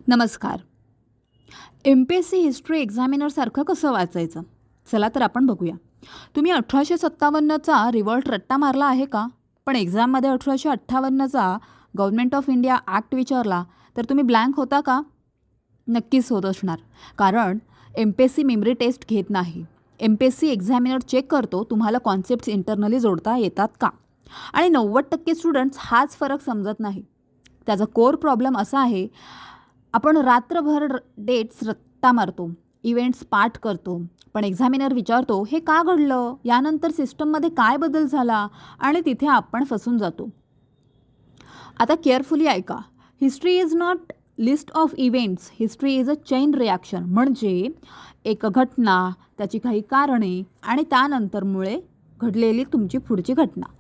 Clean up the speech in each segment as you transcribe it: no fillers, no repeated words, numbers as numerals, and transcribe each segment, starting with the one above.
नमस्कार. MPSC history एक्झामिनरसारखं कसं वाचायचं? चला तर आपण बघूया. तुम्ही 1857चा रिव्हॉल्ट रट्टा मारला आहे का? पण एक्झाममध्ये 1858चा गव्हर्नमेंट ऑफ इंडिया ॲक्ट विचारला तर तुम्ही ब्लँक होता का? नक्कीच होत असणार. कारण MPSC मेमरी टेस्ट घेत नाही. MPSC एक्झामिनर चेक करतो तुम्हाला कॉन्सेप्ट्स इंटरनली जोडता येतात का. आणि 90% स्टुडंट्स हाच फरक समजत नाही. त्याचा कोर प्रॉब्लेम असा आहे, आपण रात्रभर डेट्स रट्टा मारतो, इव्हेंट्स पाठ करतो, पण एक्झामिनर विचारतो हे का घडलं, यानंतर सिस्टममध्ये काय बदल झाला, आणि तिथे आपण फसून जातो. आता केअरफुली ऐका. History is not list of events. History is a chain reaction. म्हणजे एक घटना, त्याची काही कारणे आणि त्यानंतरमुळे घडलेली तुमची पुढची घटना.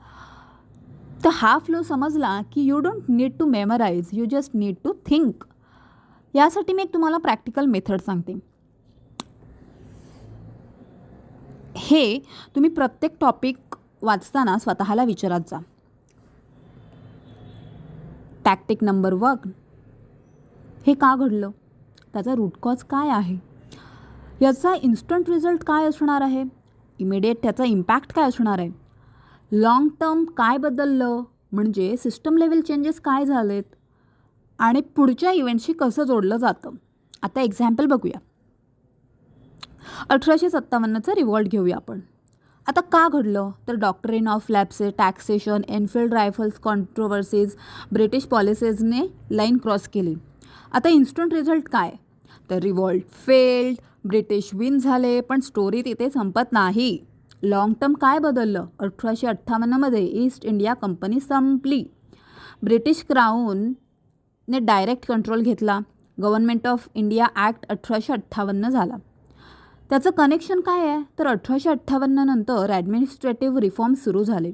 तर हा फ्लो समजला की you don't need to memorise, you just need to think. यासाठी मी एक तुम्हाला प्रॅक्टिकल मेथड सांगते. हे तुम्ही प्रत्येक टॉपिक वाचताना स्वतःला विचारत जा. टॅक्टिक नंबर 1, हे का घडलं, त्याचा रूट कॉज काय आहे, याचा इन्स्टंट रिझल्ट काय असणार आहे, इमिडिएट त्याचा इम्पॅक्ट काय असणार आहे, लॉंग टर्म काय बदललं, म्हणजे सिस्टम लेवल चेंजेस काय झालेत, आणि पुढच्या इव्हेंटशी कसं जोडलं जातं. आता एक्झाम्पल बघूया. 1857चा रिव्हॉल्ट घेऊया आपण. आता का घडलं, तर doctrine of lapse, taxation, Enfield rifles controversies, British पॉलिसीजने लाईन क्रॉस केली. आता इन्स्टंट रिझल्ट काय, तर रिव्हॉल्ट फेल्ड, ब्रिटिश विन झाले, पण स्टोरी तिथे संपत नाही. लॉंग टर्म काय बदललं, 1858मध्ये ईस्ट इंडिया कंपनी संपली, ब्रिटिश क्राऊनने डायरेक्ट कंट्रोल घेतला, गव्हर्नमेंट ऑफ इंडिया ॲक्ट 1858 झाला. त्याचं कनेक्शन काय आहे, तर 1858 नंतर ॲडमिनिस्ट्रेटिव्ह रिफॉर्म सुरू झाले.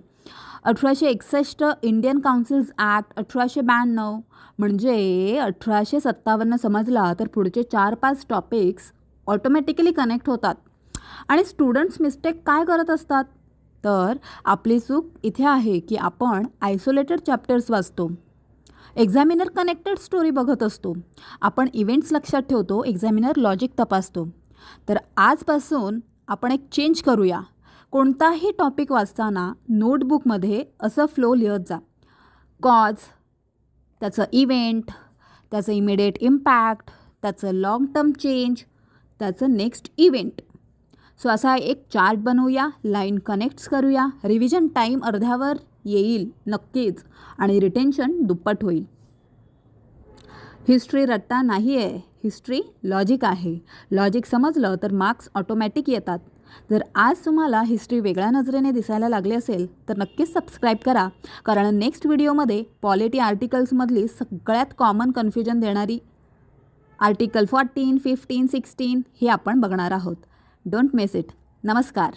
1861 इंडियन काउन्सिल्स ॲक्ट, 1892, म्हणजे 1857 समजला तर पुढचे 4-5 टॉपिक्स ऑटोमॅटिकली कनेक्ट होतात. आणि स्टुडंट्स मिस्टेक काय करत असतात, तर आपली चूक इथे आहे की आपण आयसोलेटेड चॅप्टर्स वाचतो, एक्झामिनर कनेक्टेड स्टोरी बघत असतो, आपण इव्हेंट्स लक्षात ठेवतो, एक्झामिनर लॉजिक तपासतो. तर आजपासून आपण एक चेंज करूया. कोणताही टॉपिक वाचताना नोटबुकमध्ये असं फ्लो लिहत जा. कॉज, त्याचं इव्हेंट, त्याचं इमिडिएट इम्पॅक्ट, त्याचं लॉंग टर्म चेंज, त्याचं नेक्स्ट इव्हेंट. सो असा एक चार्ट बनवूया, लाईन कनेक्ट्स करूया. रिव्हिजन टाईम अर्ध्यावर येईल नक्कीच, आणि रिटेन्शन दुप्पट होईल. हिस्ट्री रट्टा नाही आहे, हिस्ट्री लॉजिक आहे. लॉजिक समजलं तर मार्क्स ऑटोमॅटिक येतात. जर आज तुम्हाला हिस्ट्री वेगळ्या नजरेने दिसायला लागली असेल तर नक्कीच सबस्क्राईब करा, कारण नेक्स्ट व्हिडिओमध्ये पॉलिटी आर्टिकल्समधली सगळ्यात कॉमन कन्फ्युजन देणारी आर्टिकल 14, 15, 16 हे आपण बघणार आहोत. Don't miss it. नमस्कार.